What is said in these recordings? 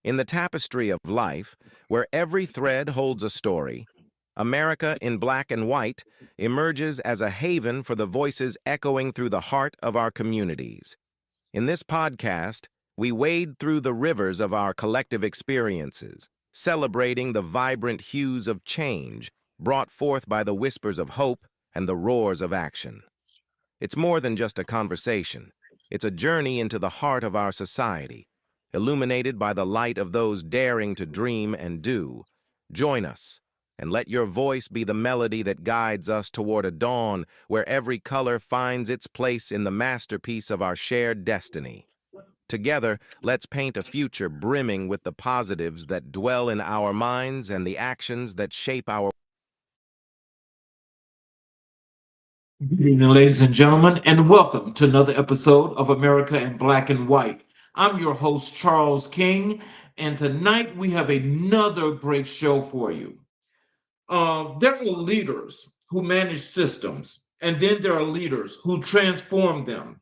In the tapestry of life, where every thread holds a story, America in Black and White emerges as a haven for the voices echoing through the heart of our communities. In this podcast, we wade through the rivers of our collective experiences, celebrating the vibrant hues of change brought forth by the whispers of hope and the roars of action. It's more than just a conversation. It's a journey into the heart of our society, illuminated by the light of those daring to dream and do. Join us, and let your voice be the melody that guides us toward a dawn where every color finds its place in the masterpiece of our shared destiny. Together, let's paint a future brimming with the positives that dwell in our minds and the actions that shape our. Good evening, ladies and gentlemen, and welcome to another episode of America in Black and White. I'm your host, Charles King, and tonight we have another great show for you. There are leaders who manage systems, and then there are leaders who transform them.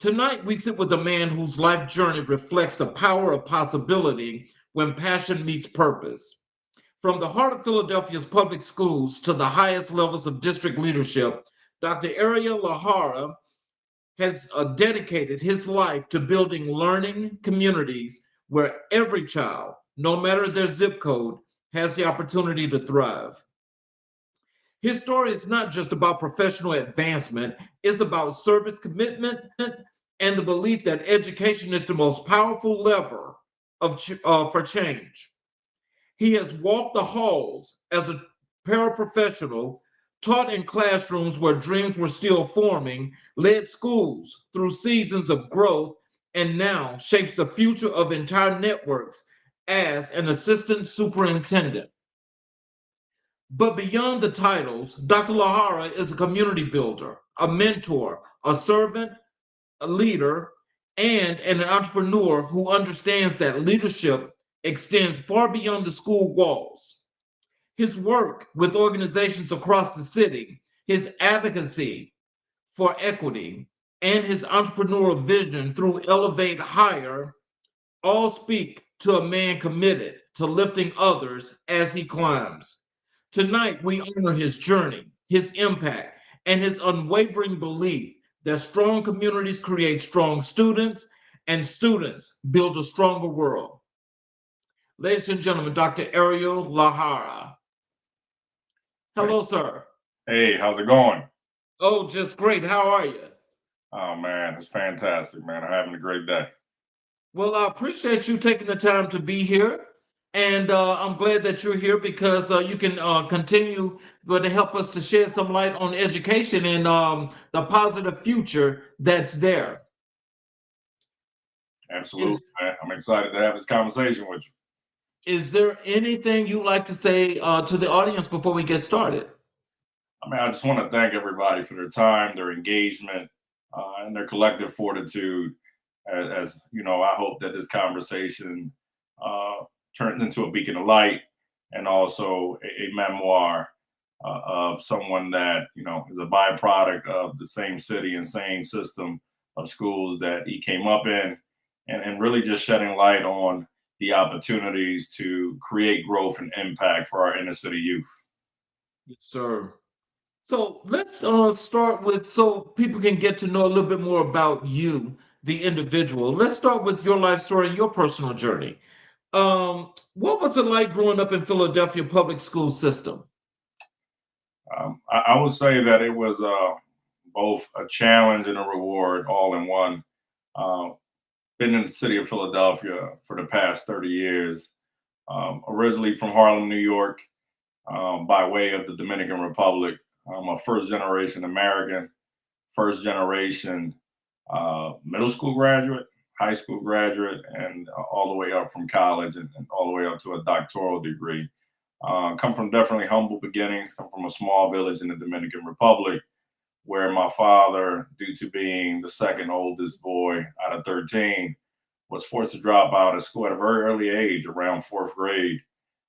Tonight, we sit with a man whose life journey reflects the power of possibility when passion meets purpose. From the heart of Philadelphia's public schools to the highest levels of district leadership, Dr. Ariel Lajara has dedicated his life to building learning communities where every child, no matter their zip code, has the opportunity to thrive. His story is not just about professional advancement, it's about service commitment and the belief that education is the most powerful lever for change. He has walked the halls as a paraprofessional, taught in classrooms where dreams were still forming, led schools through seasons of growth, and now shapes the future of entire networks as an assistant superintendent. But beyond the titles, Dr. Lajara is a community builder, a mentor, a servant, a leader, and an entrepreneur who understands that leadership extends far beyond the school walls. His work with organizations across the city, his advocacy for equity, and his entrepreneurial vision through Elevate Higher all speak to a man committed to lifting others as he climbs. Tonight, we honor his journey, his impact, and his unwavering belief that strong communities create strong students, and students build a stronger world. Ladies and gentlemen, Dr. Ariel Lajara. Hey, Hello, sir. hey, how's it going? Oh, just great. How are you? Oh man, it's fantastic, man. I'm having a great day. Well, I appreciate you taking the time to be here. And I'm glad that you're here because you can continue to help us to shed some light on education and the positive future that's there. Absolutely, Is man. I'm excited to have this conversation with you. is there anything you'd like to say to the audience before we get started? I mean, I just want to thank everybody for their time, their engagement, and their collective fortitude. As you know, I hope that this conversation uh, turns into a beacon of light and also a memoir of someone that is a byproduct of the same city and same system of schools that he came up in, and really just shedding light on the opportunities to create growth and impact for our inner city youth. Yes, sir. So let's start with so people can get to know a little bit more about you, the individual. Let's start with your life story and your personal journey. What was it like growing up in Philadelphia public school system? I would say that it was both a challenge and a reward all in one. Uh, been in the city of Philadelphia for the past 30 years, originally from Harlem, New York, by way of the Dominican Republic. I'm a first generation American, first generation middle school graduate, high school graduate, and all the way up from college and all the way up to a doctoral degree. Come from definitely humble beginnings, come from a small village in the Dominican Republic where my father, due to being the second oldest boy out of 13, was forced to drop out of school at a very early age, around fourth grade.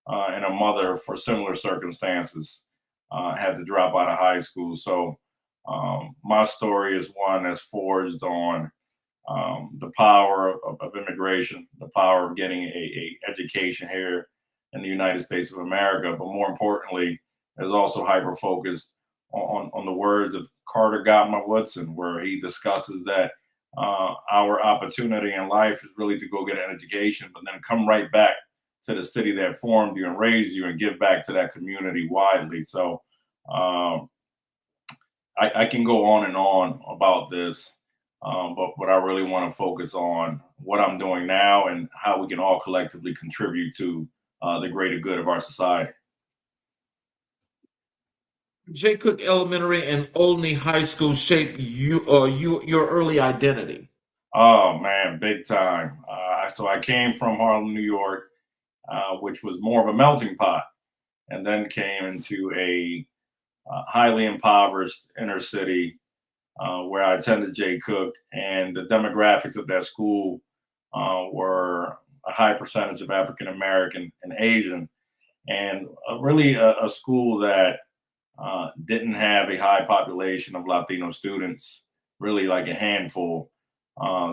And a mother, for similar circumstances, had to drop out of high school. So my story is one that's forged on the power of immigration, the power of getting a education here in the United States of America. But more importantly, is also hyper focused on the words of Carter Gottman Woodson, where he discusses that our opportunity in life is really to go get an education, but then come right back to the city that formed you and raised you and give back to that community widely. So um, I can go on and on about this, but I really want to focus on what I'm doing now and how we can all collectively contribute to the greater good of our society. Jay Cook Elementary and Olney High School shape your early identity. Oh man, big time. So I came from Harlem, New York, which was more of a melting pot, and then came into a highly impoverished inner city where I attended Jay Cook, and the demographics of that school were a high percentage of African American and Asian, and really a school that didn't have a high population of Latino students, really like a handful.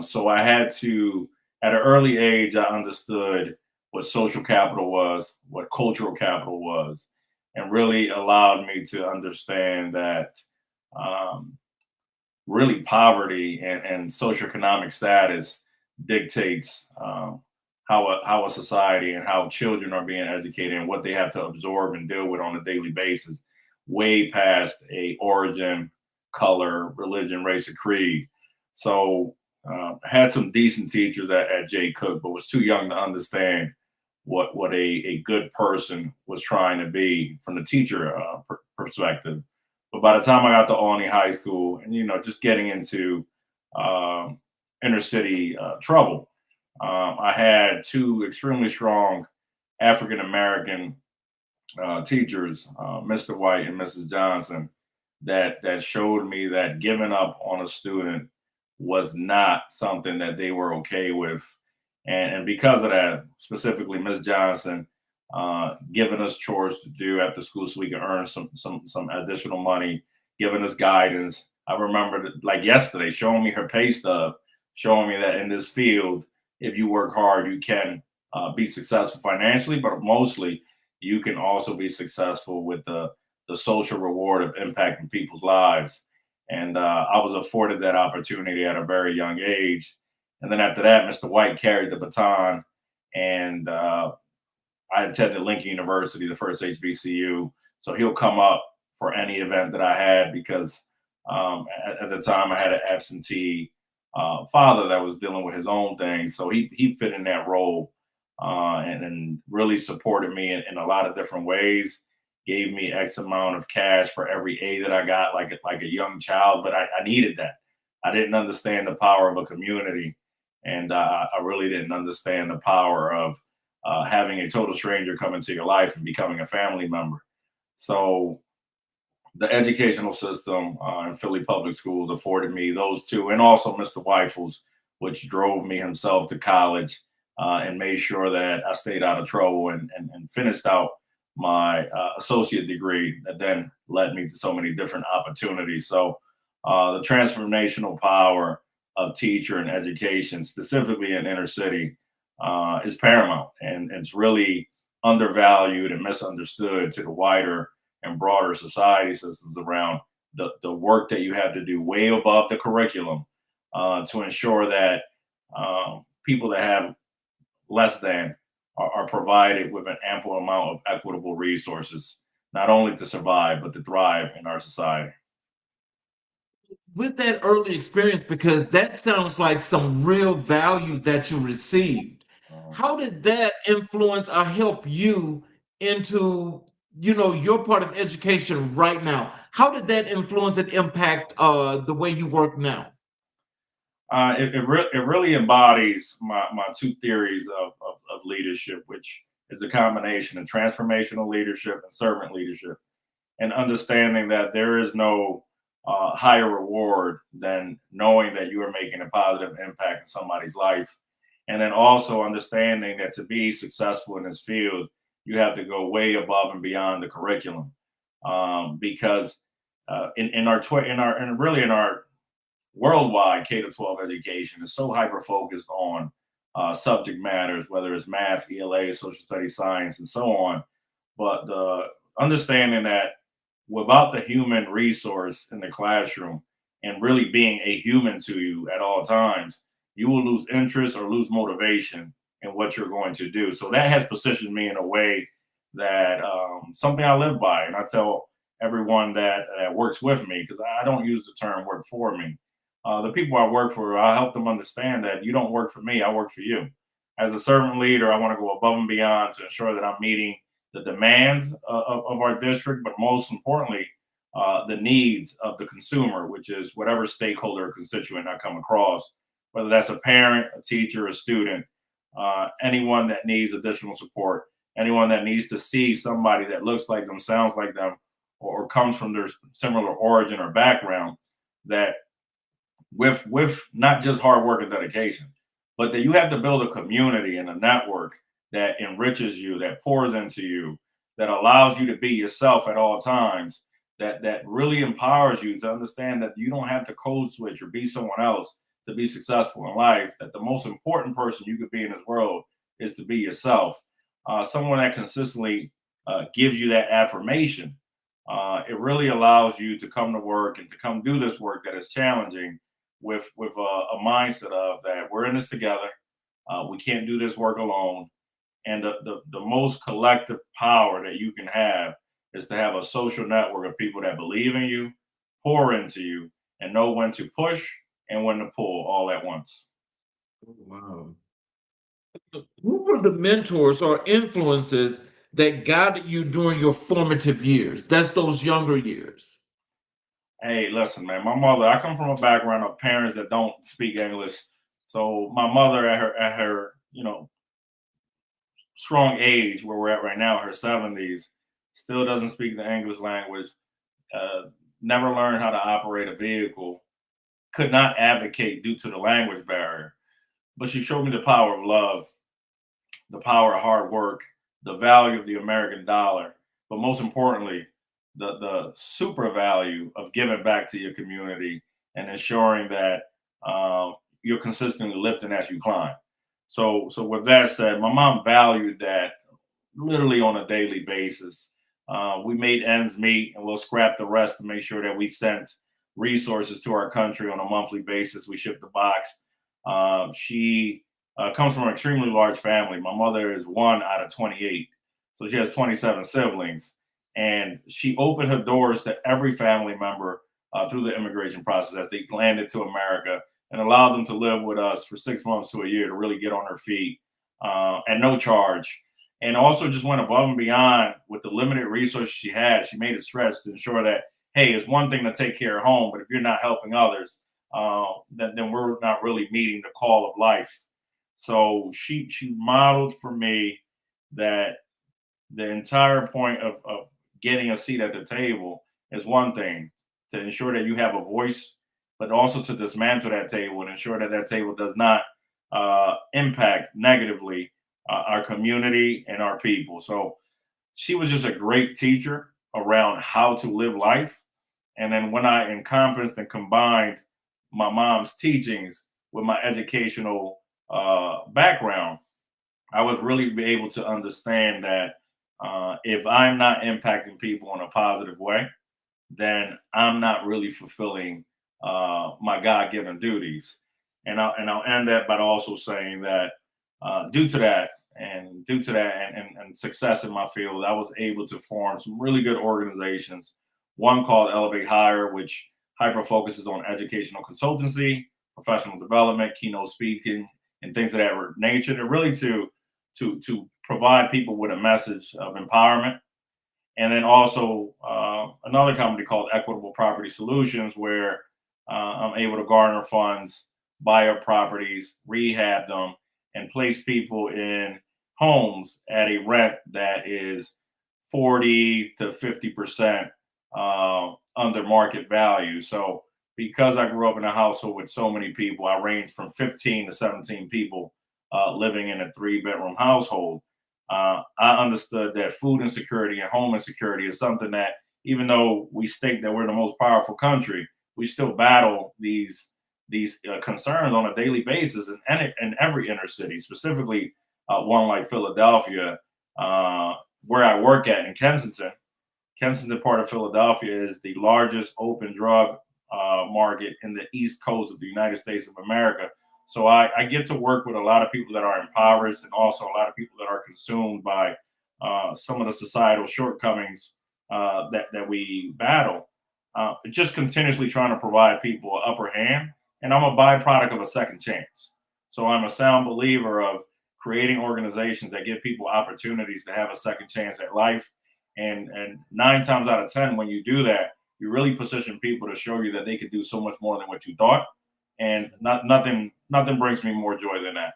So I had to, at an early age, I understood what social capital was, what cultural capital was, and really allowed me to understand that um, really poverty and socioeconomic status dictates how a society and how children are being educated and what they have to absorb and deal with on a daily basis, way past a origin, color, religion, race, or creed. So I had some decent teachers at Jay Cook, but was too young to understand what a good person was trying to be from the teacher perspective. But by the time I got to Olney High School, and just getting into um, inner city trouble, I had two extremely strong African American teachers, Mr. White and Mrs. Johnson, that showed me that giving up on a student was not something that they were okay with, and because of that, specifically Miss Johnson, giving us chores to do after school so we can earn some additional money, giving us guidance. I remember like yesterday showing me her pay stub, showing me that in this field, if you work hard, you can be successful financially, but mostly you can also be successful with the social reward of impacting people's lives. And I was afforded that opportunity at a very young age. And then after that, Mr. White carried the baton, and I attended Lincoln University, the first HBCU. So he'll come up for any event that I had because at the time I had an absentee father that was dealing with his own things. So he fit in that role and really supported me in a lot of different ways. Gave me X amount of cash for every A that I got, like a young child. But I needed that. I didn't understand the power of a community, and I really didn't understand the power of having a total stranger come into your life and becoming a family member. So the educational system in Philly public schools afforded me those two, and also Mr. Weifels, which drove me himself to college and made sure that I stayed out of trouble and finished out my associate degree that then led me to so many different opportunities. So the transformational power of teacher and education, specifically in inner city, is paramount, and it's really undervalued and misunderstood to the wider and broader society systems around the work that you have to do way above the curriculum to ensure that people that have less than are provided with an ample amount of equitable resources, not only to survive, but to thrive in our society. With that early experience, because that sounds like some real value that you received, Uh, how did that influence or help you into your part of education right now? How did that influence and impact the way you work now? it really embodies my two theories of leadership, which is a combination of transformational leadership and servant leadership, and understanding that there is no higher reward than knowing that you are making a positive impact in somebody's life. And then also understanding that to be successful in this field, you have to go way above and beyond the curriculum. Because in our and really in our worldwide K to 12 education is so hyper focused on subject matters, whether it's math, ELA, social studies, science, and so on. But the understanding that without the human resource in the classroom and really being a human to you at all times, you will lose interest or lose motivation in what you're going to do. So that has positioned me in a way that something I live by. And I tell everyone that works with me, because I don't use the term work for me. The people I work for, I help them understand that you don't work for me, I work for you. As a servant leader, I want to go above and beyond to ensure that I'm meeting the demands of our district, but most importantly, the needs of the consumer, which is whatever stakeholder or constituent I come across, whether that's a parent, a teacher, a student, anyone that needs additional support, anyone that needs to see somebody that looks like them, sounds like them, or comes from their similar origin or background, that with not just hard work and dedication, but that you have to build a community and a network that enriches you, that pours into you, that allows you to be yourself at all times, that really empowers you to understand that you don't have to code switch or be someone else to be successful in life, that the most important person you could be in this world is to be yourself. Someone that consistently gives you that affirmation. It really allows you to come to work and to come do this work that is challenging with a mindset of that we're in this together. We can't do this work alone. And the most collective power that you can have is to have a social network of people that believe in you, pour into you, and know when to push and when to pull all at once. Wow. Who were the mentors or influences that guided you during your formative years? That's those younger years. Hey, listen, man, my mother, I come from a background of parents that don't speak English. So my mother at her, strong age where we're at right now, her 70s, still doesn't speak the English language, uh, never learned how to operate a vehicle, could not advocate due to the language barrier. But she showed me the power of love, the power of hard work, the value of the American dollar, but most importantly, the super value of giving back to your community and ensuring that you're consistently lifting as you climb. So with that said, my mom valued that literally on a daily basis. We made ends meet, and we'll scrap the rest to make sure that we sent resources to our country on a monthly basis. We shipped the box. She comes from an extremely large family. My mother is one out of 28, so she has 27 siblings, and she opened her doors to every family member through the immigration process as they landed to America, and allowed them to live with us for 6 months to a year to really get on their feet at no charge. And also just went above and beyond with the limited resources she had. She made it stretch to ensure that, hey, it's one thing to take care of home, but if you're not helping others, then we're not really meeting the call of life. So she modeled for me that the entire point of getting a seat at the table is one thing, to ensure that you have a voice, but also to dismantle that table and ensure that that table does not impact negatively our community and our people. So she was just a great teacher around how to live life. And then when I encompassed and combined my mom's teachings with my educational background, I was really be able to understand that if I'm not impacting people in a positive way, then I'm not really fulfilling my God-given duties. And I'll end that by also saying that due to that and success in my field, I was able to form some really good organizations. One called Elevate Higher, which hyper focuses on educational consultancy, professional development, keynote speaking, and things of that nature. To really to provide people with a message of empowerment. And then also another company called Equitable Property Solutions, where I'm able to garner funds, buy up properties, rehab them, and place people in homes at a rent that is 40 to 50% under market value. So because I grew up in a household with so many people, I ranged from 15 to 17 people living in a 3-bedroom household. I understood that food insecurity and home insecurity is something that, even though we state that we're the most powerful country, we still battle these these concerns on a daily basis in every inner city, specifically one like Philadelphia, where I work at in Kensington. Kensington part of Philadelphia is the largest open drug market in the East Coast of the United States of America. So I get to work with a lot of people that are impoverished and also a lot of people that are consumed by some of the societal shortcomings that we battle. Just continuously trying to provide people an upper hand. And I'm a byproduct of a second chance. So I'm a sound believer of creating organizations that give people opportunities to have a second chance at life. And 9 times out of 10, when you do that, you really position people to show you that they could do so much more than what you thought. And nothing brings me more joy than that.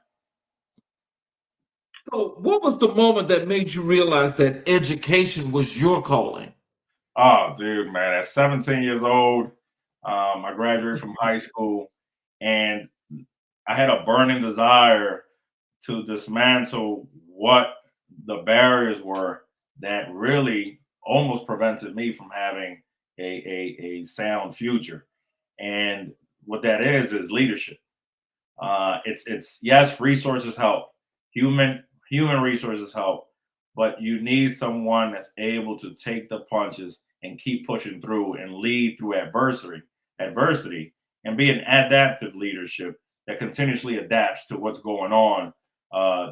So, what was the moment that made you realize that education was your calling? Oh, dude, man, at 17 years old, I graduated from high school, and I had a burning desire to dismantle what the barriers were that really almost prevented me from having a sound future. And what that is leadership. It's yes, resources help. Human resources help, but you need someone that's able to take the punches and keep pushing through and lead through adversity, and be an adaptive leadership that continuously adapts to what's going on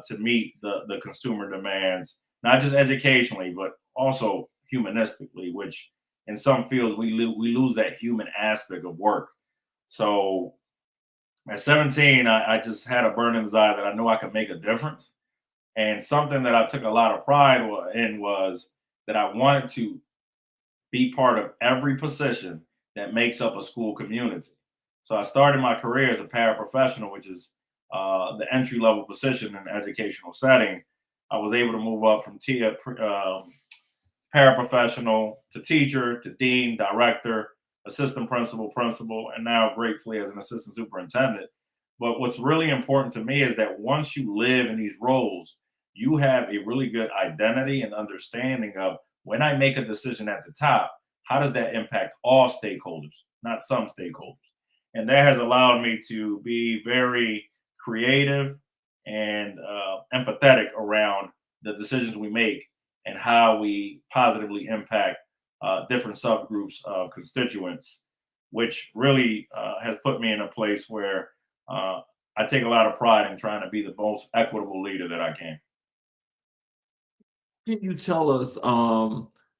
to meet the consumer demands, not just educationally, but also humanistically, which in some fields we lose that human aspect of work. So at 17, I just had a burning desire that I knew I could make a difference. And something that I took a lot of pride in was that I wanted to be part of every position that makes up a school community. So I started my career as a paraprofessional, which is the entry level position in an educational setting. I was able to move up from paraprofessional to teacher to dean, director, assistant principal, and now gratefully as an assistant superintendent. But what's really important to me is that once you live in these roles, you have a really good identity and understanding of when I make a decision at the top, how does that impact all stakeholders, not some stakeholders? And that has allowed me to be very creative and empathetic around the decisions we make and how we positively impact different subgroups of constituents, which really has put me in a place where I take a lot of pride in trying to be the most equitable leader that I can. Can you tell us,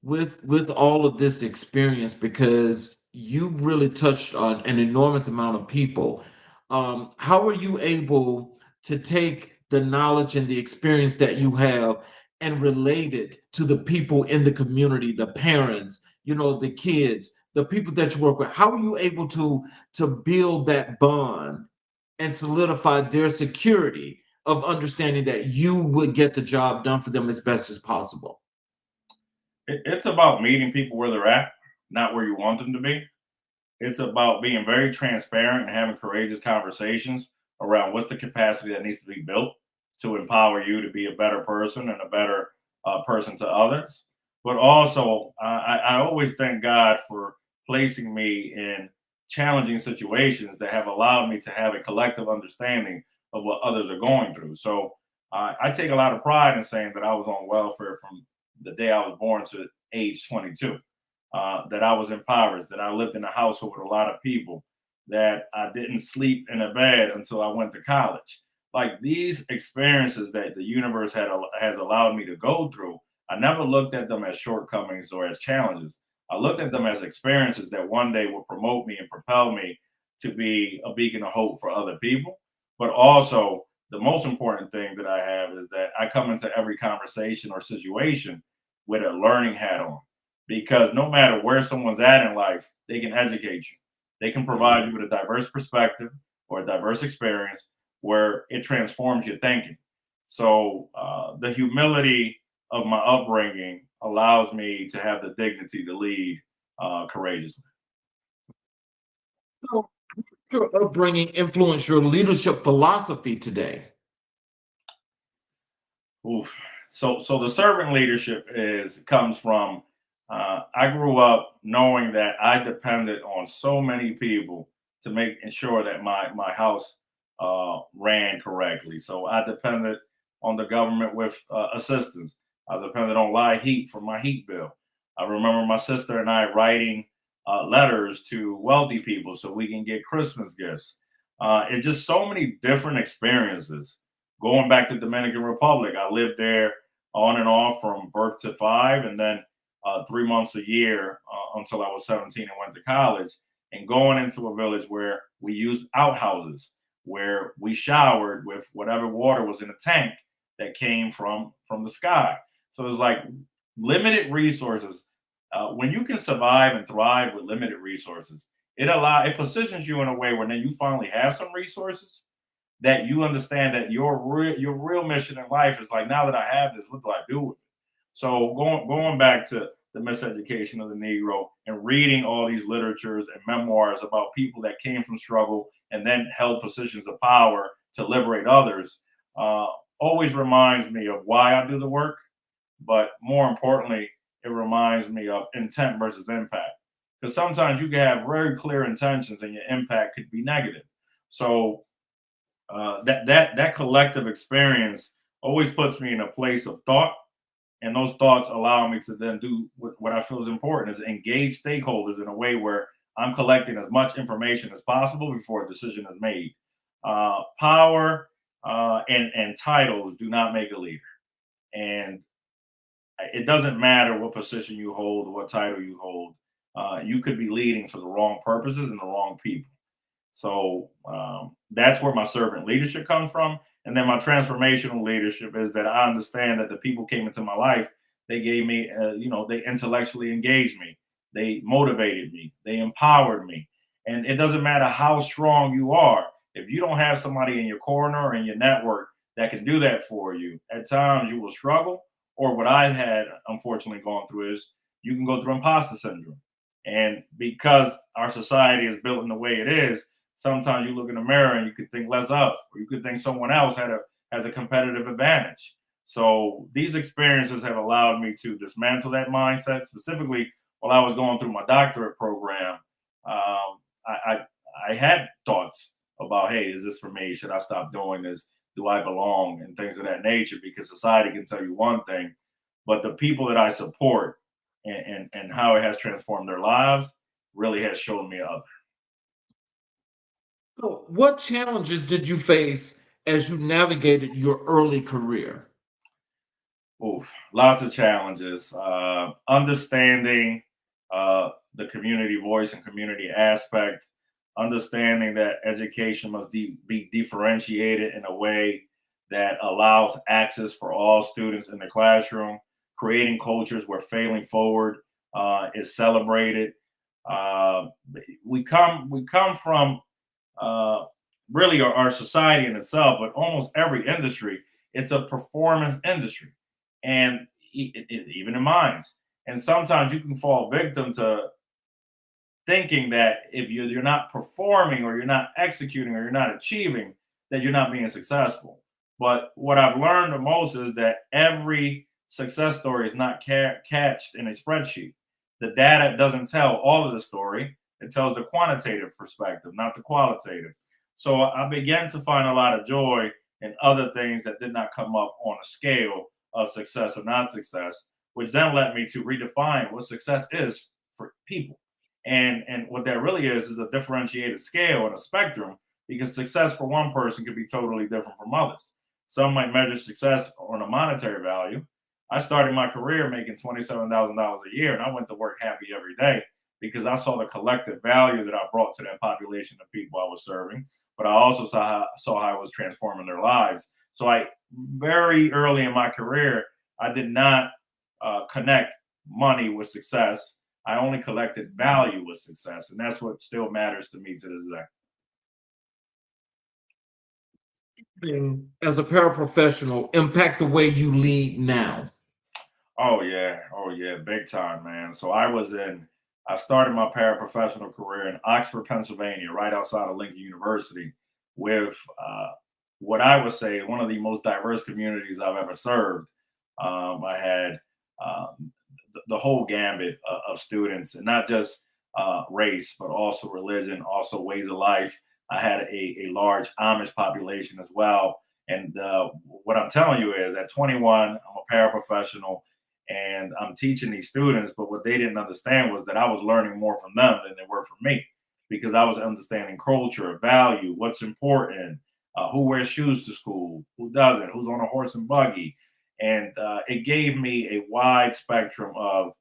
with all of this experience, because you've really touched on an enormous amount of people, how are you able to take the knowledge and the experience that you have and relate it to the people in the community, the parents, the kids, the people that you work with? How are you able to build that bond and solidify their security of understanding that you would get the job done for them as best as possible? It's about meeting people where they're at, not where you want them to be. It's about being very transparent and having courageous conversations around what's the capacity that needs to be built to empower you to be a better person and a better person to others. But also, I always thank God for placing me in challenging situations that have allowed me to have a collective understanding of what others are going through. So I take a lot of pride in saying that I was on welfare from the day I was born to age 22, that I was impoverished, that I lived in a household with a lot of people, that I didn't sleep in a bed until I went to college. Like these experiences that the universe has allowed me to go through, I never looked at them as shortcomings or as challenges. I looked at them as experiences that one day will promote me and propel me to be a beacon of hope for other people. But also, the most important thing that I have is that I come into every conversation or situation with a learning hat on. Because no matter where someone's at in life, they can educate you. They can provide you with a diverse perspective or a diverse experience where it transforms your thinking. So the humility of my upbringing allows me to have the dignity to lead courageously. So, your upbringing influenced your leadership philosophy today? Oof. So the servant leadership comes from I grew up knowing that I depended on so many people to make ensure that my house ran correctly. So I depended on the government with assistance. I depended on live heat for my heat bill. I remember my sister and I writing letters to wealthy people so we can get Christmas gifts. It's just so many different experiences. Going back to Dominican Republic, I lived there on and off from birth to 5, and then 3 months a year until I was 17 and went to college. And going into a village where we used outhouses, where we showered with whatever water was in a tank that came from the sky. So it's like limited resources. When you can survive and thrive with limited resources, it positions you in a way where then you finally have some resources that you understand that your real mission in life is like, now that I have this, what do I do with it? So going back to the miseducation of the Negro and reading all these literatures and memoirs about people that came from struggle and then held positions of power to liberate others, always reminds me of why I do the work. But more importantly, it reminds me of intent versus impact. Because sometimes you can have very clear intentions and your impact could be negative. So that collective experience always puts me in a place of thought, and those thoughts allow me to then do what I feel is important: is engage stakeholders in a way where I'm collecting as much information as possible before a decision is made. Power and titles do not make a leader, and it doesn't matter what position you hold or what title you hold. You could be leading for the wrong purposes and the wrong people. So that's where my servant leadership comes from. And then my transformational leadership is that I understand that the people came into my life. They gave me, they intellectually engaged me. They motivated me. They empowered me. And it doesn't matter how strong you are. If you don't have somebody in your corner or in your network that can do that for you, at times you will struggle. Or what I've had, unfortunately, gone through is you can go through imposter syndrome. And because our society is built in the way it is, sometimes you look in the mirror and you could think less of, or you could think someone else has a competitive advantage. So these experiences have allowed me to dismantle that mindset. Specifically, while I was going through my doctorate program, I had thoughts about, hey, is this for me? Should I stop doing this? Do I belong? And things of that nature, because society can tell you one thing, but the people that I support and how it has transformed their lives really has shown me other. So, what challenges did you face as you navigated your early career? Oof, lots of challenges. Understanding the community voice and community aspect, understanding that education must be differentiated in a way that allows access for all students in the classroom, creating cultures where failing forward is celebrated. Uh, we come from really our society in itself, but almost every industry, it's a performance industry, and even in mines. And sometimes you can fall victim to thinking that if you're not performing or you're not executing or you're not achieving, that you're not being successful. But what I've learned the most is that every success story is not catched in a spreadsheet. The data doesn't tell all of the story. It tells the quantitative perspective, not the qualitative. So I began to find a lot of joy in other things that did not come up on a scale of success or not success, which then led me to redefine what success is for people. And what that really is a differentiated scale and a spectrum, because success for one person could be totally different from others. Some might measure success on a monetary value. I started my career making $27,000 a year, and I went to work happy every day because I saw the collective value that I brought to that population of people I was serving. But I also saw how I was transforming their lives. So I very early in my career, I did not connect money with success. I only collected value with success, and that's what still matters to me to this day. As a paraprofessional, impact the way you lead now? Oh yeah, big time, man. So I started my paraprofessional career in Oxford, Pennsylvania, right outside of Lincoln University, with what I would say one of the most diverse communities I've ever served. I had the whole gambit of students, and not just race, but also religion, also ways of life. I had a large Amish population as well. And what I'm telling you is at 21, I'm a paraprofessional and I'm teaching these students. But what they didn't understand was that I was learning more from them than they were from me because I was understanding culture, value, what's important, who wears shoes to school, who doesn't, who's on a horse and buggy. And it gave me a wide spectrum of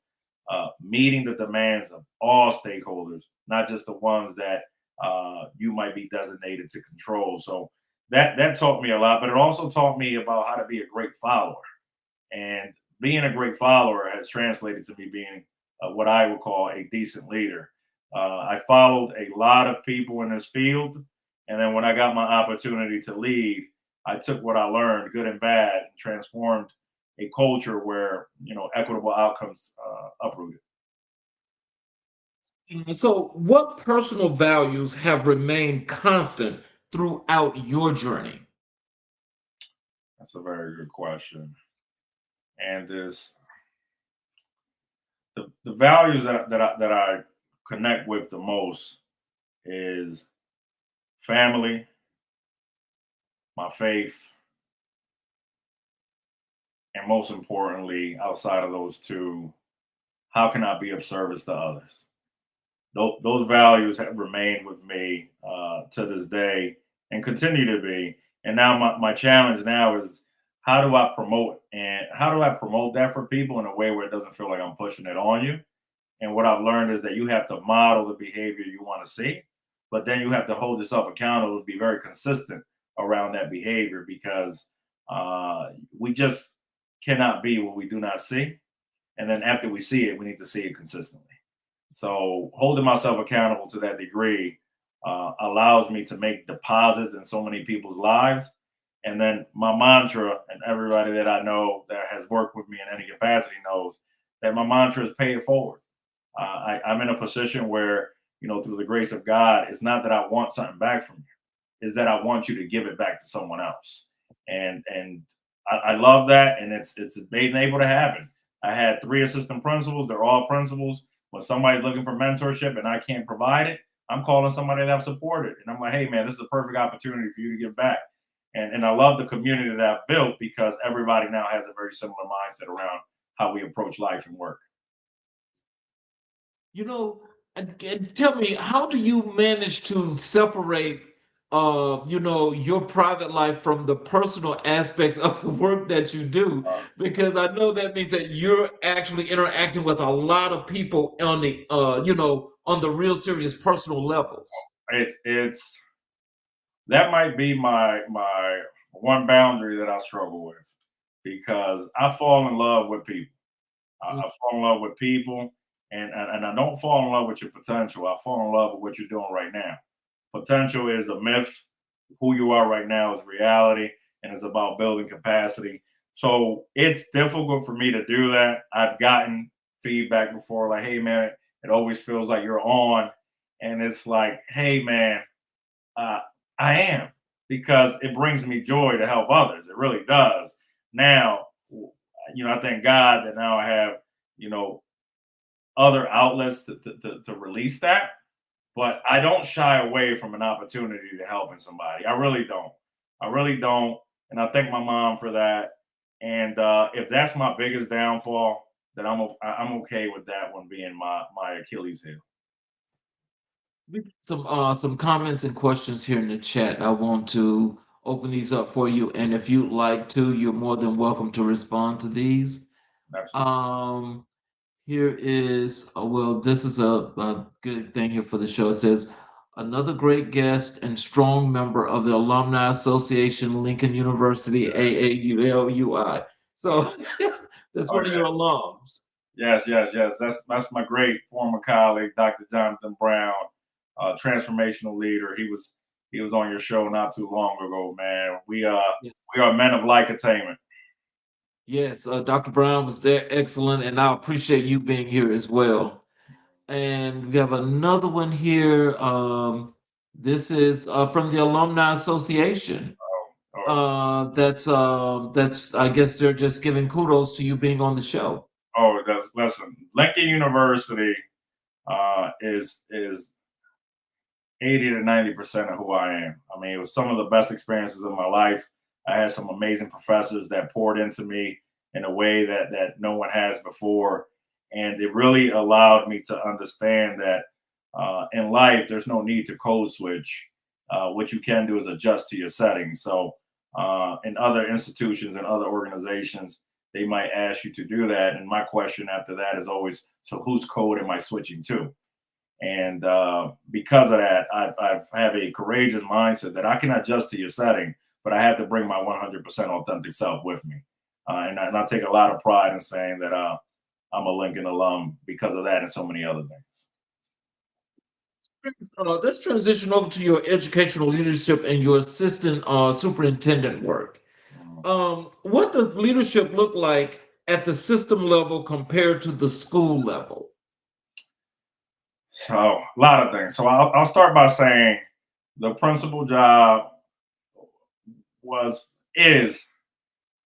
meeting the demands of all stakeholders, not just the ones that you might be designated to control. So that taught me a lot, but it also taught me about how to be a great follower. And being a great follower has translated to me being what I would call a decent leader. I followed a lot of people in this field, and then when I got my opportunity to lead, I took what I learned, good and bad, and transformed a culture where equitable outcomes uprooted. So, what personal values have remained constant throughout your journey? That's a very good question. And this the values that I connect with the most is family, my faith, and most importantly, outside of those two, how can I be of service to others? Those values have remained with me to this day and continue to be. And now my challenge now is how do I promote that for people in a way where it doesn't feel like I'm pushing it on you? And what I've learned is that you have to model the behavior you want to see, but then you have to hold yourself accountable to be very consistent around that behavior because we just cannot be what we do not see. And then after we see it, we need to see it consistently. So holding myself accountable to that degree allows me to make deposits in so many people's lives. And then my mantra, and everybody that I know that has worked with me in any capacity knows that my mantra is pay it forward. I'm in a position where, through the grace of God, it's not that I want something back from you, is that I want you to give it back to someone else. And I love that, and it's been able to happen. I had 3 assistant principals; they're all principals. When somebody's looking for mentorship and I can't provide it, I'm calling somebody that I've supported, and I'm like, "Hey, man, this is a perfect opportunity for you to give back." And I love the community that I've built because everybody now has a very similar mindset around how we approach life and work. You know, and tell me, how do you manage to separate, your private life from the personal aspects of the work that you do? Because I know that means that you're actually interacting with a lot of people on on the real serious personal levels. It's that might be my one boundary that I struggle with because I fall in love with people. I fall in love with people, and I don't fall in love with your potential. I fall in love with what you're doing right now. Potential is a myth. Who you are right now is reality, and it's about building capacity. So it's difficult for me to do that. I've gotten feedback before, like, "Hey, man, it always feels like you're on," and it's like, "Hey, man, uh, I am," because it brings me joy to help others. It really does. Now, I thank God that now I have, you know, other outlets to release that, but I don't shy away from an opportunity to helping somebody. I really don't. I really don't. And I thank my mom for that. And if that's my biggest downfall, then I'm okay with that one being my Achilles heel. We got some comments and questions here in the chat. I want to open these up for you, and if you'd like to, you're more than welcome to respond to these. Absolutely. Um, Here is, well, this is a good thing here for the show. It says, another great guest and strong member of the Alumni Association, Lincoln University, AAULUI. So that's Oh one of yeah. your alums. Yes, yes, yes. That's my great former colleague, Dr. Jonathan Brown, transformational leader. He was on your show not too long ago, man. We Yes. are men of like attainment. Yes, Dr. Brown was there, excellent, and I appreciate you being here as well. And we have another one here. This is from the Alumni Association. Oh, That's I guess they're just giving kudos to you being on the show. that's listen. Lincoln University is 80 to 90% of who I am. I mean, it was some of the best experiences of my life. I had some amazing professors that poured into me in a way that no one has before, and it really allowed me to understand that in life there's no need to code switch. What you can do is adjust to your settings. So in other institutions and other organizations, they might ask you to do that. And my question after that is always, so whose code am I switching to? And because of that, I've have a courageous mindset that I can adjust to your setting, but I have to bring my 100% authentic self with me. And I take a lot of pride in saying that I'm a Lincoln alum because of that and so many other things. Let's transition over to your educational leadership and your assistant superintendent work. What does leadership look like at the system level compared to the school level? So a lot of things. So I'll start by saying the principal job is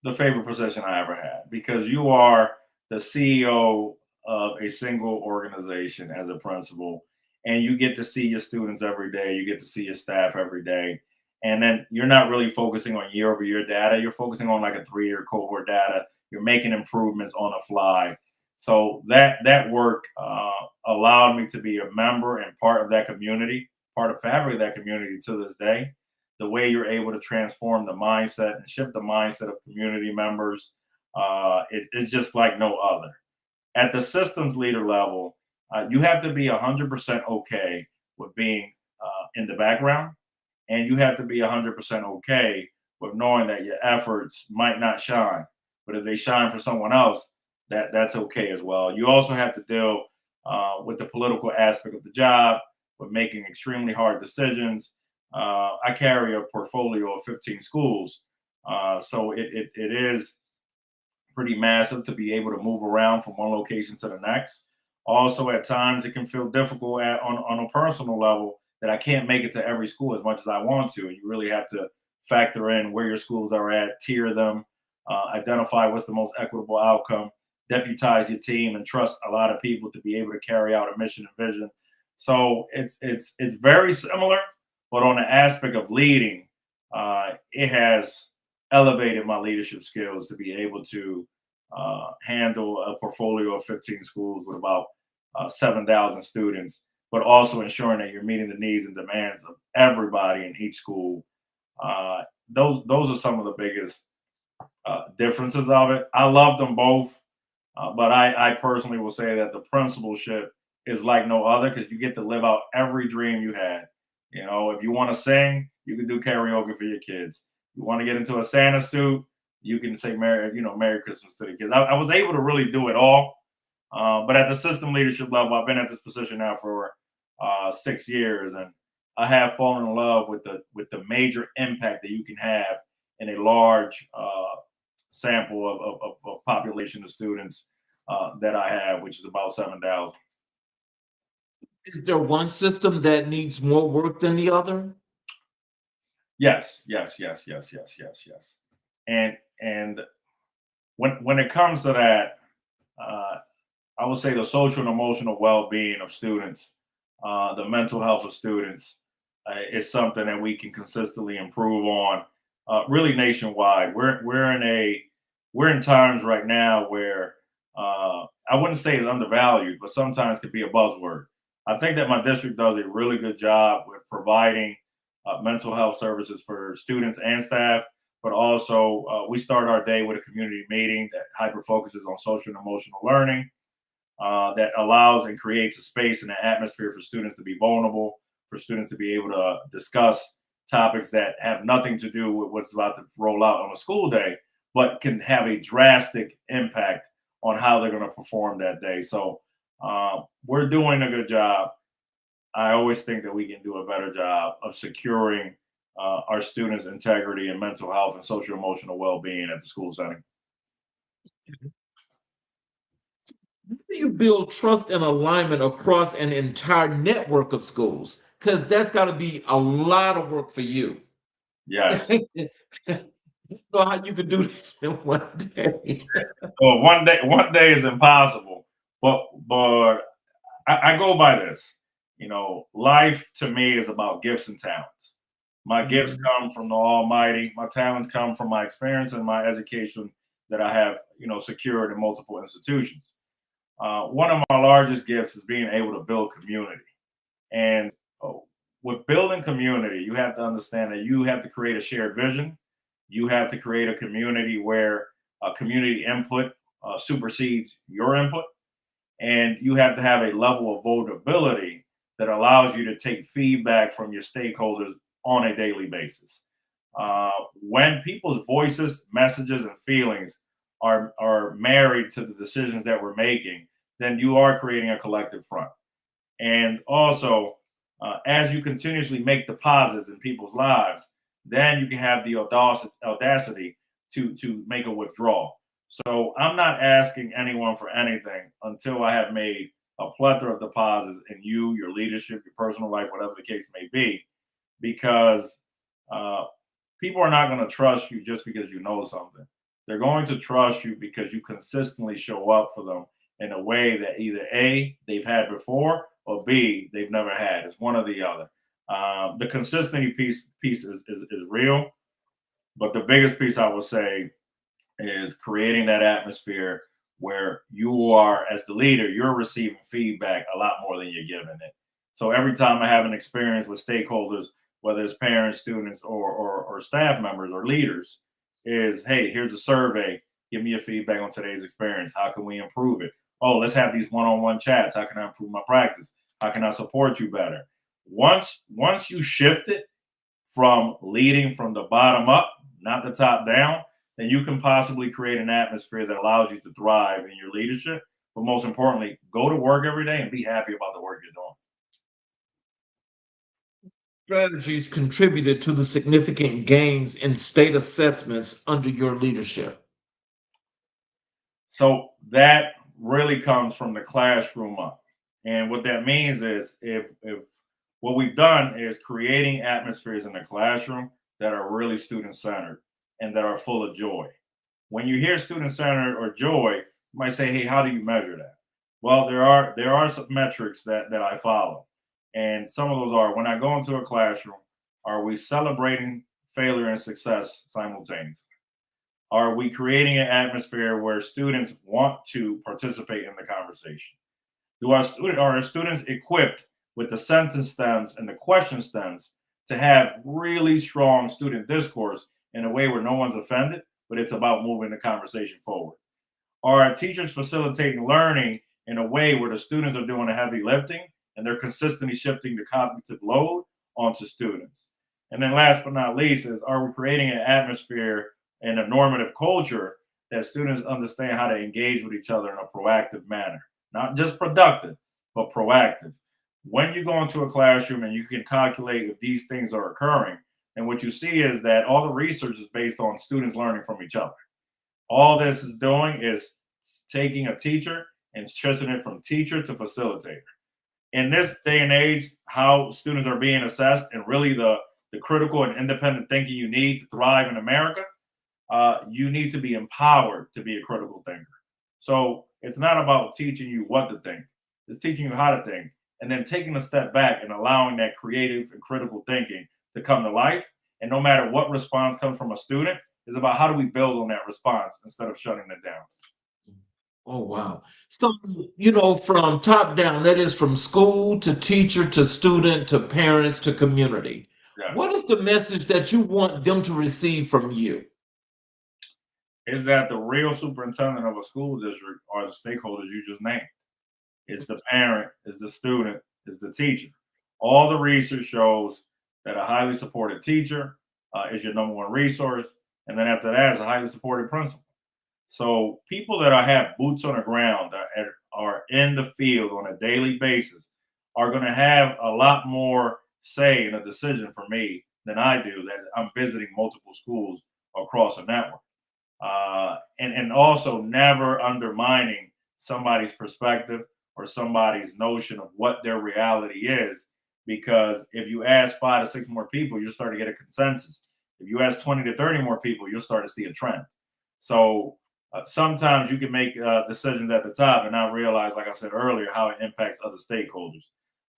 the favorite position I ever had because you are the CEO of a single organization as a principal, and you get to see your students every day. You get to see your staff every day. And then you're not really focusing on year over year data. You're focusing on like a 3-year cohort data. You're making improvements on the fly. So that work allowed me to be a member and part of that community, part of fabric of that community to this day. The way you're able to transform the mindset and shift the mindset of community members, it's just like no other. At the systems leader level, you have to be 100% okay with being in the background, and you have to be 100% okay with knowing that your efforts might not shine, but if they shine for someone else, that's okay as well. You also have to deal with the political aspect of the job, with making extremely hard decisions. I carry a portfolio of 15 schools, so it is pretty massive to be able to move around from one location to the next. Also, at times, it can feel difficult on a personal level that I can't make it to every school as much as I want to. And you really have to factor in where your schools are at, tier them, identify what's the most equitable outcome, deputize your team, and trust a lot of people to be able to carry out a mission and vision. So it's very similar, but on the aspect of leading, it has elevated my leadership skills to be able to handle a portfolio of 15 schools with about 7,000 students, but also ensuring that you're meeting the needs and demands of everybody in each school. Those are some of the biggest differences of it. I love them both, but I personally will say that the principalship is like no other because you get to live out every dream you had. You know, if you want to sing, you can do karaoke for your kids. You want to get into a Santa suit, you can say Merry Christmas to the kids. I was able to really do it all. But at the system leadership level, I've been at this position now for 6 years, and I have fallen in love with the major impact that you can have in a large sample of population of students that I have, which is about 7,000. Is there one system that needs more work than the other? Yes, yes, yes, yes, yes, yes, yes. And when it comes to that, I would say the social and emotional well-being of students, the mental health of students, is something that we can consistently improve on, really nationwide. We're in times right now where I wouldn't say it's undervalued, but sometimes could be a buzzword. I think that my district does a really good job with providing mental health services for students and staff, but also we start our day with a community meeting that hyper focuses on social and emotional learning, that allows and creates a space and an atmosphere for students to be vulnerable, for students to be able to discuss topics that have nothing to do with what's about to roll out on a school day, but can have a drastic impact on how they're going to perform that day. So we're doing a good job. I always think that we can do a better job of securing our students' integrity and mental health and social emotional well-being at the school setting. How do you build trust and alignment across an entire network of schools? Because that's got to be a lot of work for you. Yes. Know how you could do that in one day. Well, one day is impossible, but I go by this. Life to me is about gifts and talents. My gifts Mhm. come from the Almighty. My talents come from my experience and my education that I have, secured in multiple institutions. One of my largest gifts is being able to build community. And oh, with building community, you have to understand that you have to create a shared vision. You have to create a community where community input supersedes your input. And you have to have a level of vulnerability that allows you to take feedback from your stakeholders on a daily basis. When people's voices, messages, and feelings are married to the decisions that we're making, then you are creating a collective front. And also, as you continuously make deposits in people's lives, then you can have the audacity to make a withdrawal. So I'm not asking anyone for anything until I have made a plethora of deposits in you, your leadership, your personal life, whatever the case may be, because uh, people are not going to trust you just because you know something. They're going to trust you because you consistently show up for them in a way that either A, they've had before, or B, they've never had. It's one or the other. The consistency piece is real, but the biggest piece I would say is creating that atmosphere where you are, as the leader, you're receiving feedback a lot more than you're giving it. So every time I have an experience with stakeholders, whether it's parents, students, or staff members or leaders, is hey, here's a survey. Give me your feedback on today's experience. How can we improve it? Oh, let's have these one-on-one chats. How can I improve my practice? How can I support you better? Once you shift it from leading from the bottom up, not the top down, then you can possibly create an atmosphere that allows you to thrive in your leadership. But most importantly, go to work every day and be happy about the work you're doing. Strategies contributed to the significant gains in state assessments under your leadership. So that really comes from the classroom up. And what that means is if what we've done is creating atmospheres in the classroom that are really student centered and that are full of joy. When you hear student centered or joy, you might say, "Hey, how do you measure that?" Well, there are some metrics that I follow, and some of those are when I go into a classroom, are we celebrating failure and success simultaneously? Are we creating an atmosphere where students want to participate in the conversation? Are our students equipped with the sentence stems and the question stems to have really strong student discourse in a way where no one's offended, but it's about moving the conversation forward? Are our teachers facilitating learning in a way where the students are doing the heavy lifting and they're consistently shifting the cognitive load onto students? And then last but not least is, are we creating an atmosphere and a normative culture that students understand how to engage with each other in a proactive manner, not just productive, but proactive? When you go into a classroom and you can calculate if these things are occurring, and what you see is that all the research is based on students learning from each other. All this is doing is taking a teacher and stretching it from teacher to facilitator. In this day and age, how students are being assessed and really the critical and independent thinking you need to thrive in America, you need to be empowered to be a critical thinker. So it's not about teaching you what to think, it's teaching you how to think and then taking a step back and allowing that creative and critical thinking to come to life. And no matter what response comes from a student, is about how do we build on that response instead of shutting it down. Oh, wow. So, from top down, that is from school to teacher to student to parents to community. Yes. What is the message that you want them to receive from you? Is that the real superintendent of a school district are the stakeholders you just named? It's the parent, it's the student, it's the teacher. All the research shows that a highly supported teacher is your number one resource. And then after that is a highly supported principal. So people that have boots on the ground, that are in the field on a daily basis, are going to have a lot more say in a decision for me than I do that I'm visiting multiple schools across a network. And also never undermining somebody's perspective or somebody's notion of what their reality is. Because if you ask 5 to 6 more people, you'll start to get a consensus. If you ask 20 to 30 more people, you'll start to see a trend. So sometimes you can make decisions at the top and not realize, like I said earlier, how it impacts other stakeholders.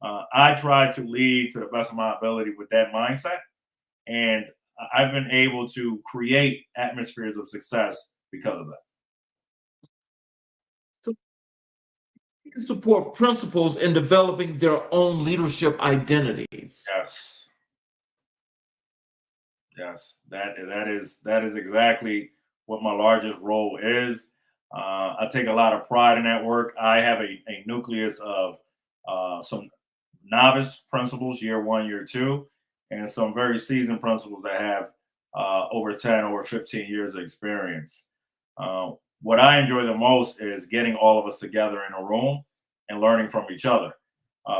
I try to lead to the best of my ability with that mindset. And I've been able to create atmospheres of success because of that. You can support principals in developing their own leadership identities. Yes. Yes, that is exactly what my largest role is. I take a lot of pride in that work. I have a nucleus of some novice principals, year one, year two, and some very seasoned principals that have over 10, over 15 years of experience. Uh, what I enjoy the most is getting all of us together in a room and learning from each other.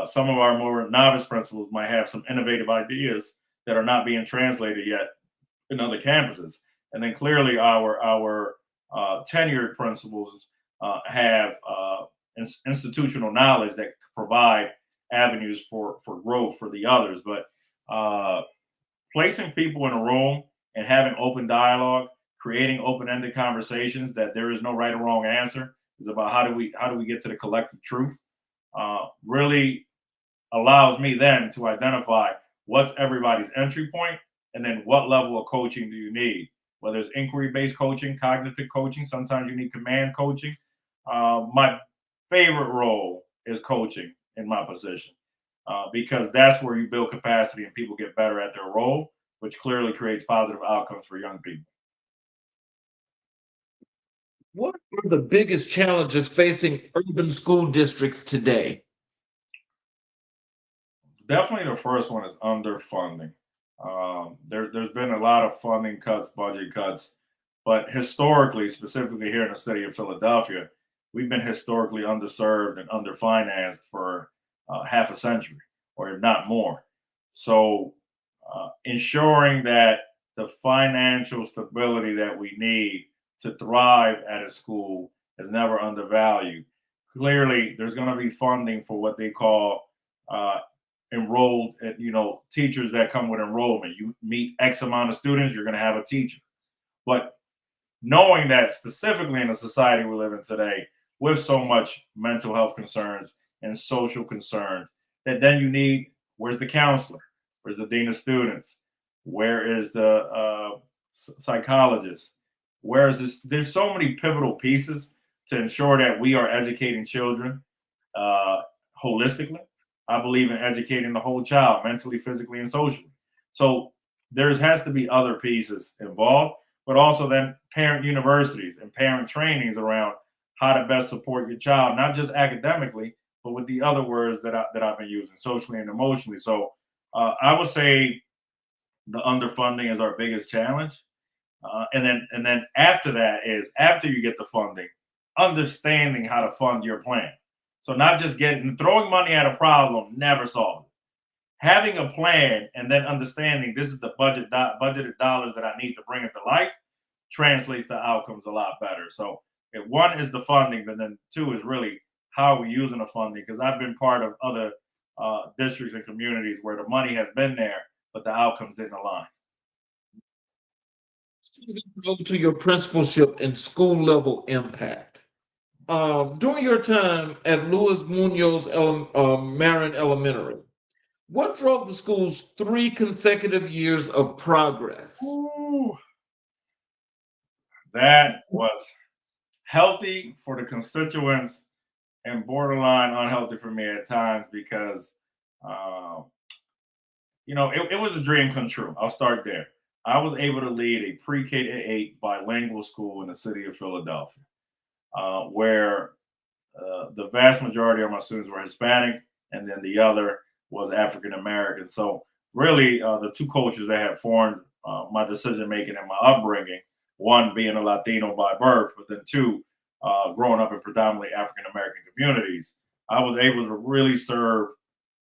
Some of our more novice principals might have some innovative ideas that are not being translated yet in other campuses. And then clearly our tenured principals have institutional knowledge that provide avenues for growth for the others. But placing people in a room and having open dialogue, creating open-ended conversations that there is no right or wrong answer is about how do we get to the collective truth. Really allows me then to identify what's everybody's entry point and then what level of coaching do you need, whether it's inquiry-based coaching, cognitive coaching, sometimes you need command coaching. My favorite role is coaching in my position because that's where you build capacity and people get better at their role, which clearly creates positive outcomes for young people. What are the biggest challenges facing urban school districts today? Definitely the first one is underfunding. There's been a lot of funding cuts, budget cuts, but historically, specifically here in the city of Philadelphia, we've been historically underserved and underfinanced for half a century, or if not more. So, ensuring that the financial stability that we need to thrive at a school is never undervalued. Clearly, there's going to be funding for what they call uh, enrolled, teachers that come with enrollment. You meet X amount of students, you're going to have a teacher. But knowing that specifically in the society we live in today, with so much mental health concerns and social concerns, that then you need, where's the counselor? Where's the dean of students? Where is the psychologist? Where is this? There's so many pivotal pieces to ensure that we are educating children uh, holistically. I believe in educating the whole child mentally, physically, and socially. So there has to be other pieces involved, but also then parent universities and parent trainings around how to best support your child, not just academically, but with the other words that I've been using, socially and emotionally. So I would say the underfunding is our biggest challenge. And then after that is after you get the funding, understanding how to fund your plan. So not just throwing money at a problem never solves it. Having a plan and then understanding this is the budgeted dollars that I need to bring it to life translates to outcomes a lot better. So if one is the funding, and then two is really how we're using the funding. Because I've been part of other districts and communities where the money has been there, but the outcomes didn't align. Go to your principalship and school level impact. During your time at Luis Munoz Marin Elementary, what drove the school's 3 consecutive years of progress? Ooh, that was healthy for the constituents and borderline unhealthy for me at times because, uh, it was a dream come true. I'll start there. I was able to lead a pre-K to 8 bilingual school in the city of Philadelphia, where the vast majority of my students were Hispanic, and then the other was African American. So really, the two cultures that had formed my decision making and my upbringing, one being a Latino by birth, but then two, growing up in predominantly African American communities, I was able to really serve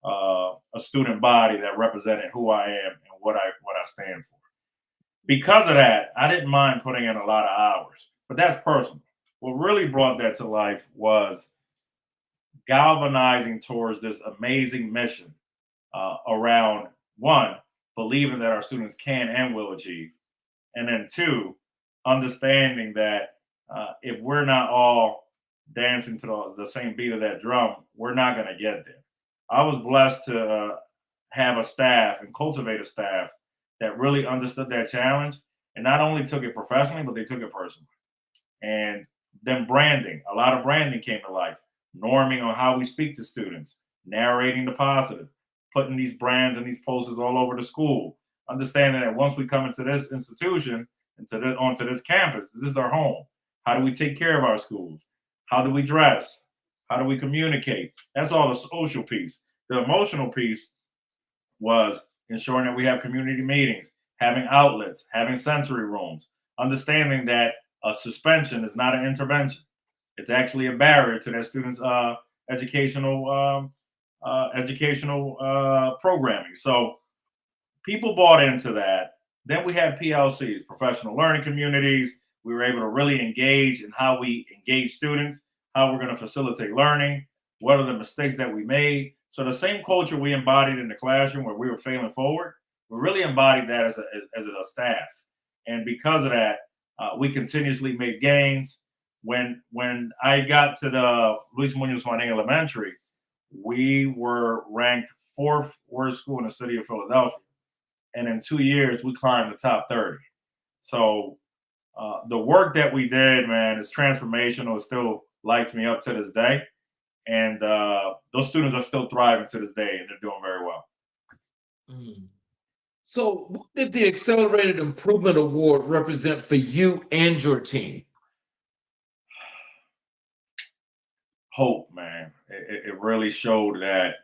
a student body that represented who I am and what I stand for. Because of that, I didn't mind putting in a lot of hours, but that's personal. What really brought that to life was galvanizing towards this amazing mission around one, believing that our students can and will achieve, and then two, understanding that if we're not all dancing to the same beat of that drum, we're not going to get there. I was blessed to have a staff and cultivate a staff that really understood that challenge and not only took it professionally, but they took it personally. And then branding, a lot of branding came to life, norming on how we speak to students, narrating the positive, putting these brands and these posters all over the school, understanding that once we come into this institution, onto this campus, this is our home. How do we take care of our schools? How do we dress? How do we communicate? That's all the social piece. The emotional piece was ensuring that we have community meetings, having outlets, having sensory rooms, understanding that a suspension is not an intervention. It's actually a barrier to that student's educational programming. So people bought into that. Then we had PLCs, professional learning communities. We were able to really engage in how we engage students, how we're going to facilitate learning, what are the mistakes that we made. So the same culture we embodied in the classroom where we were failing forward, we really embodied that as a staff. And because of that, we continuously made gains. When I got to the Luis Munoz Juan Elementary, we were ranked 4th worst school in the city of Philadelphia. And in 2 years, we climbed the top 30. So the work that we did, man, is transformational. It still lights me up to this day. And those students are still thriving to this day, and they're doing very well. Mm. So what did the Accelerated Improvement Award represent for you and your team? Hope, man. It really showed that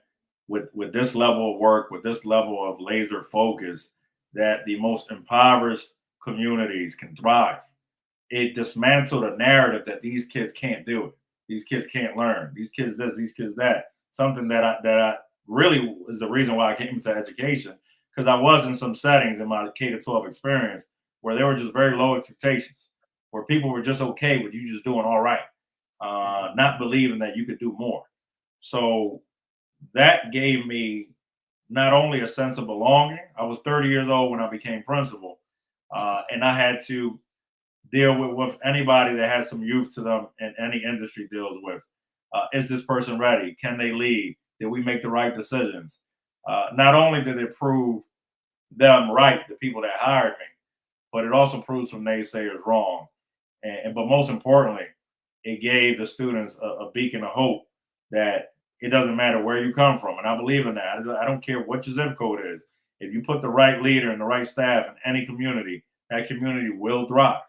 with this level of work, with this level of laser focus, that the most impoverished communities can thrive. It dismantled a narrative that these kids can't do it. These kids can't learn. These kids this, these kids that. Something that I really is the reason why I came into education, because I was in some settings in my K to 12 experience where there were just very low expectations, where people were just okay with you just doing all right, not believing that you could do more. So that gave me not only a sense of belonging. I was 30 years old when I became principal, and I had to deal with anybody that has some youth to them and any industry deals with. Is this person ready? Can they lead? Did we make the right decisions? Not only did it prove them right, the people that hired me, but it also proves some naysayers wrong. But most importantly, it gave the students a beacon of hope that it doesn't matter where you come from. And I believe in that. I don't care what your zip code is. If you put the right leader and the right staff in any community, that community will thrive.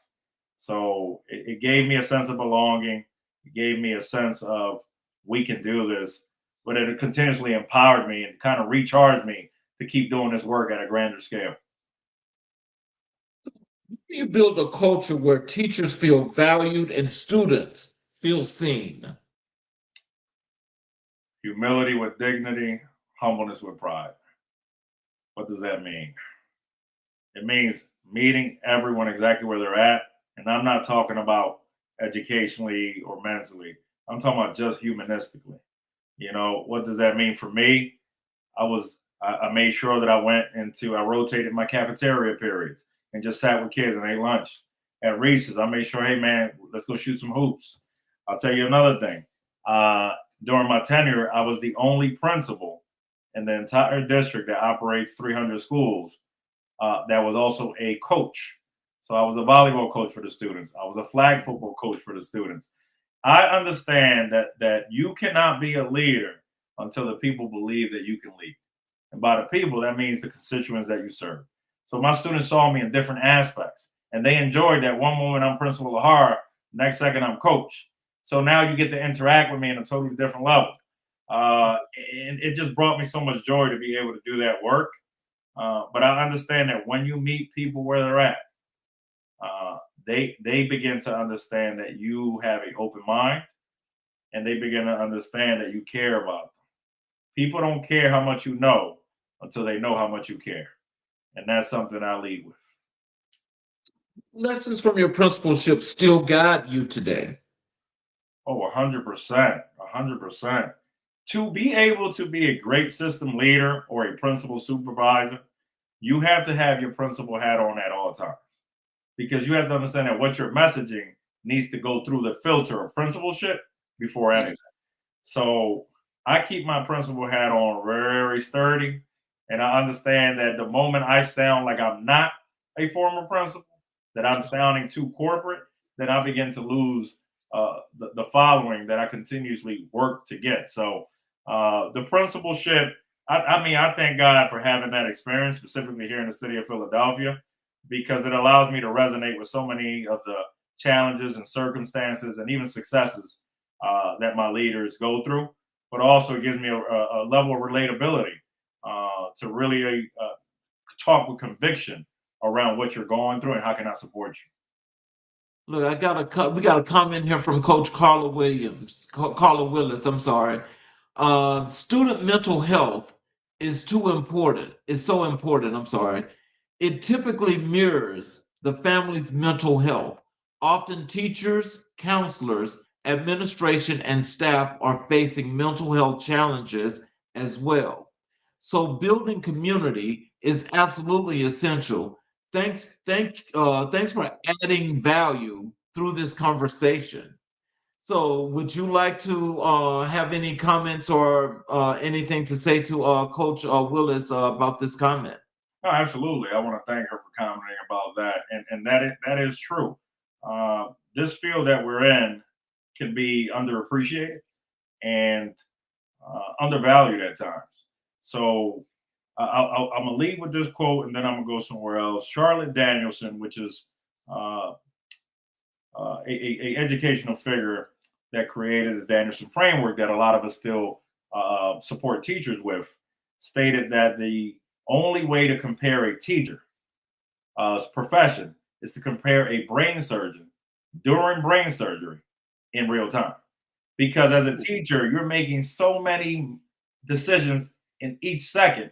So it gave me a sense of belonging. It gave me a sense of we can do this, but it continuously empowered me and kind of recharged me to keep doing this work at a grander scale. You build a culture where teachers feel valued and students feel seen. Humility with dignity, humbleness with pride. What does that mean? It means meeting everyone exactly where they're at. And I'm not talking about educationally or mentally. I'm talking about just humanistically. You know, what does that mean for me? I made sure that I rotated my cafeteria periods and just sat with kids and ate lunch. At recess, I made sure, hey man, let's go shoot some hoops. I'll tell you another thing. During my tenure, I was the only principal in the entire district that operates 300 schools that was also a coach. So I was a volleyball coach for the students. I was a flag football coach for the students. I understand that you cannot be a leader until the people believe that you can lead. And by the people, that means the constituents that you serve. So my students saw me in different aspects, and they enjoyed that. One moment I'm Principal Lajara, next second I'm coach. So now you get to interact with me in a totally different level. And it just brought me so much joy to be able to do that work. But I understand that when you meet people where they're at, they begin to understand that you have an open mind, and they begin to understand that you care about them. People don't care how much you know until they know how much you care. And that's something I lead with. Lessons from your principalship still guide you today. Oh, 100%. 100%. To be able to be a great system leader or a principal supervisor, you have to have your principal hat on at all times, because you have to understand that what you're messaging needs to go through the filter of principalship before anything. So I keep my principal hat on very sturdy, and I understand that the moment I sound like I'm not a former principal, that I'm sounding too corporate, then I begin to lose the following that I continuously work to get. So the principalship, I mean, I thank God for having that experience, specifically here in the city of Philadelphia, because it allows me to resonate with so many of the challenges and circumstances and even successes that my leaders go through, but also it gives me a level of relatability to really talk with conviction around what you're going through and how can I support you. Look, we got a comment here from Coach Carla Willis. I'm sorry. Student mental health is too important. It's so important. I'm sorry. It typically mirrors the family's mental health. Often teachers, counselors, administration, and staff are facing mental health challenges as well. So building community is absolutely essential. Thanks for adding value through this conversation. So, would you like to have any comments or anything to say to Coach Willis about this comment? No, absolutely. I want to thank her for commenting about that, and that is true. This field that we're in can be underappreciated and undervalued at times. So I'm gonna lead with this quote, and then I'm gonna go somewhere else. Charlotte Danielson, which is uh, a educational figure that created the Danielson framework that a lot of us still support teachers with, stated that the only way to compare a teacher profession is to compare a brain surgeon during brain surgery in real time. Because as a teacher, you're making so many decisions in each second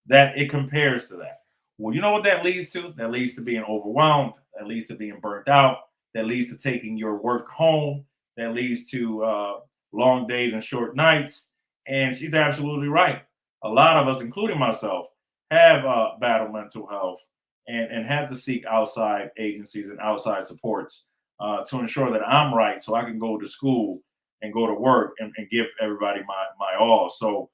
that it compares to that. Well, you know what that leads to? That leads to being overwhelmed. That leads to being burnt out. That leads to taking your work home. That leads to long days and short nights. And she's absolutely right. A lot of us, including myself, have battled mental health and had to seek outside agencies and outside supports to ensure that I'm right so I can go to school and go to work and give everybody my all. So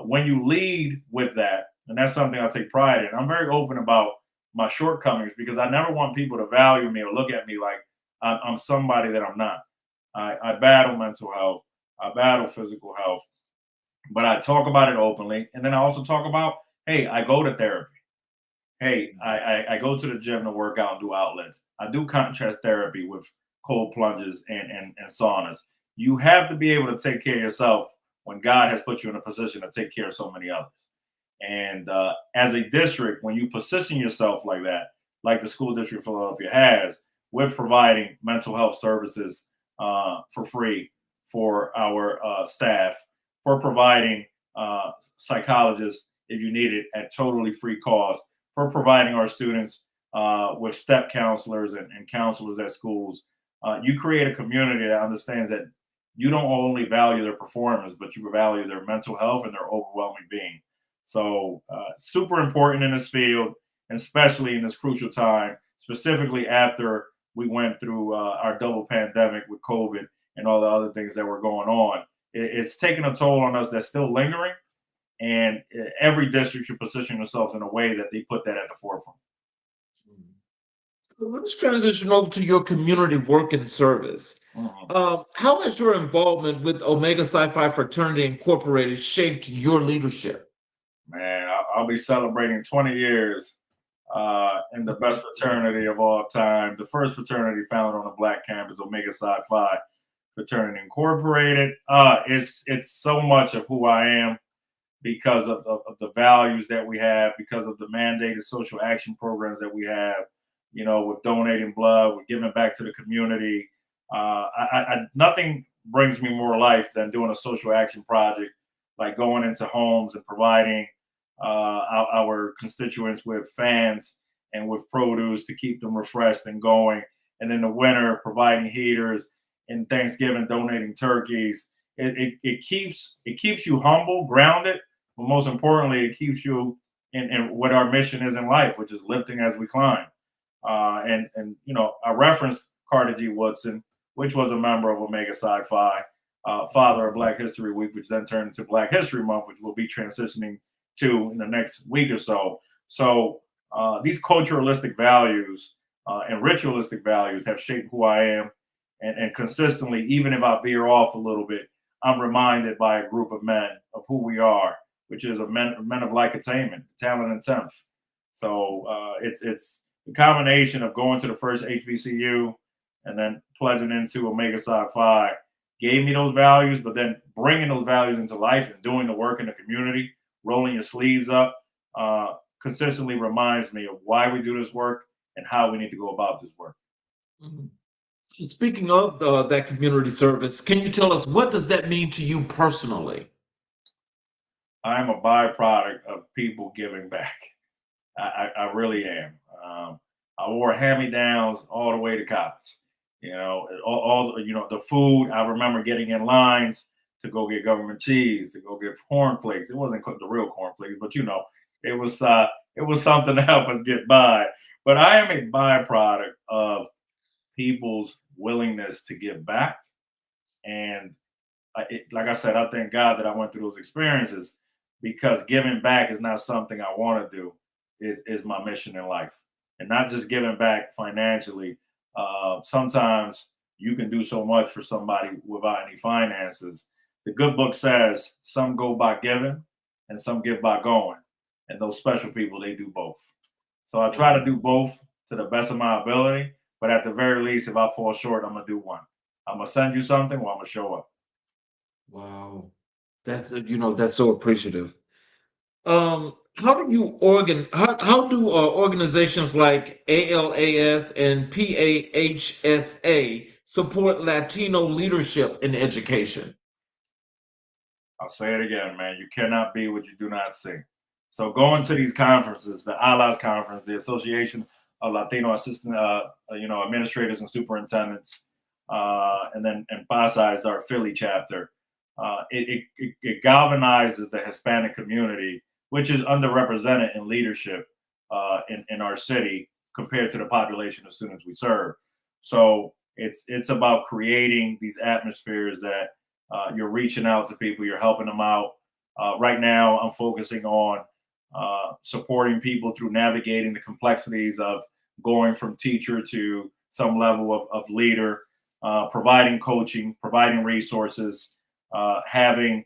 when you lead with that, and that's something I take pride in, I'm very open about my shortcomings because I never want people to value me or look at me like I'm somebody that I'm not. I battle mental health, I battle physical health, but I talk about it openly. And then I also talk about, hey, I go to therapy. Hey, I go to the gym to work out and do outlets. I do contrast therapy with cold plunges and saunas. You have to be able to take care of yourself when God has put you in a position to take care of so many others. And as a district, when you position yourself like that, like the school district of Philadelphia has, with providing mental health services for free for our staff, for providing psychologists if you need it at totally free cost, for providing our students with step counselors and counselors at schools, you create a community that understands that you don't only value their performance, but you value their mental health and their overwhelming being. So, super important in this field, and especially in this crucial time, specifically after we went through our double pandemic with COVID and all the other things that were going on. It's taken a toll on us that's still lingering, and every district should position themselves in a way that they put that at the forefront. So let's transition over to your community work and service. How has your involvement with Omega Psi Phi Fraternity Incorporated shaped your leadership? Man, I'll be celebrating 20 years in the best fraternity of all time. The first fraternity founded on a Black campus, Omega Psi Phi Fraternity Incorporated. It's so much of who I am because of the values that we have, because of the mandated social action programs that we have, you know, with donating blood, with giving back to the community. Nothing brings me more life than doing a social action project, like going into homes and providing our constituents with fans and with produce to keep them refreshed and going. And in the winter, providing heaters, and Thanksgiving, donating turkeys. It keeps you humble, grounded, but most importantly, it keeps you in what our mission is in life, which is lifting as we climb. And you know, I referenced Carter G. Woodson, which was a member of Omega Psi Phi. father of Black History Week, which then turned into Black History Month, which we'll be transitioning to in the next week or so. So these culturalistic values and ritualistic values have shaped who I am. And consistently, even if I veer off a little bit, I'm reminded by a group of men of who we are, which is men of like attainment, talent, and tenth. So it's the combination of going to the first HBCU and then pledging into Omega Psi Phi gave me those values, but then bringing those values into life and doing the work in the community, rolling your sleeves up, consistently reminds me of why we do this work and how we need to go about this work. Mhm. Speaking of that community service, can you tell us what does that mean to you personally? I'm a byproduct of people giving back. I really am. I wore hand-me-downs all the way to college. The food. I remember getting in lines to go get government cheese, to go get cornflakes. It wasn't the real cornflakes, but it was something to help us get by. But I am a byproduct of people's willingness to give back, and like I said, I thank God that I went through those experiences because giving back is not something I want to do. Is my mission in life, and not just giving back financially. Sometimes you can do so much for somebody without any finances. The good book says some go by giving and some give by going. And those special people, they do both. So I try to do both to the best of my ability. But at the very least, if I fall short, I'm going to do one. I'm going to send you something or I'm going to show up. Wow, that's so appreciative. How do organizations like ALAS and PAHSA support Latino leadership in education? I'll say it again, man. You cannot be what you do not see. So going to these conferences, the ALAS conference, the Association of Latino Assistant, Administrators and Superintendents, and then PASA is our Philly chapter. It galvanizes the Hispanic community, which is underrepresented in leadership in our city compared to the population of students we serve. So it's about creating these atmospheres that you're reaching out to people, you're helping them out. Right now, I'm focusing on supporting people through navigating the complexities of going from teacher to some level of leader, providing coaching, providing resources, having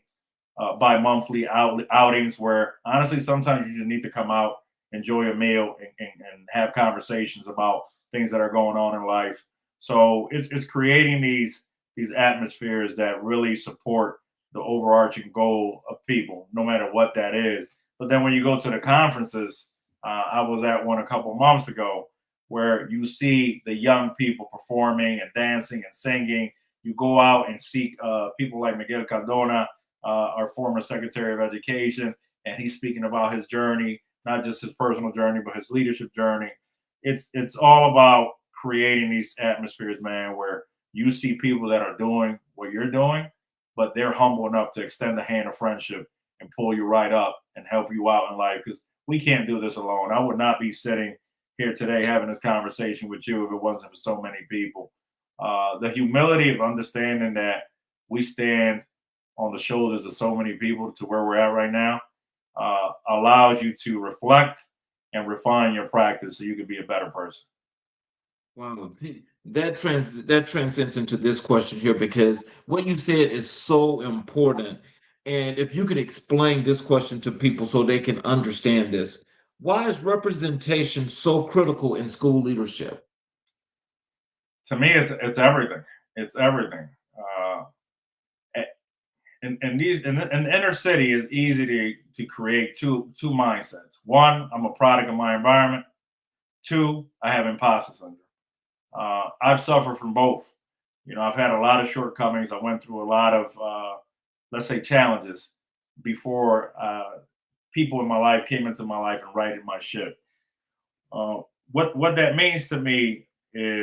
bi-monthly outings where honestly sometimes you just need to come out, enjoy a meal, and have conversations about things that are going on in life. So it's creating these atmospheres that really support the overarching goal of people, no matter what that is. But then when you go to the conferences, I was at one a couple months ago where you see the young people performing and dancing and singing. You go out and seek people like Miguel Cardona, our former Secretary of Education, and he's speaking about his journey, not just his personal journey, but his leadership journey. It's all about creating these atmospheres, man, where you see people that are doing what you're doing, but they're humble enough to extend the hand of friendship and pull you right up and help you out in life. Because we can't do this alone. I would not be sitting here today having this conversation with you if it wasn't for so many people. The humility of understanding that we stand on the shoulders of so many people to where we're at right now allows you to reflect and refine your practice so you can be a better person. Wow, that transcends into this question here because what you said is so important. And if you could explain this question to people so they can understand this, why is representation so critical in school leadership? To me, it's everything. It's everything. Uh, in the inner city is easy to create two mindsets. One, I'm a product of my environment. Two, I have imposter syndrome. I've suffered from both. I've had a lot of shortcomings. I went through a lot of, let's say, challenges before people in my life came into my life and righted my ship. What that means to me is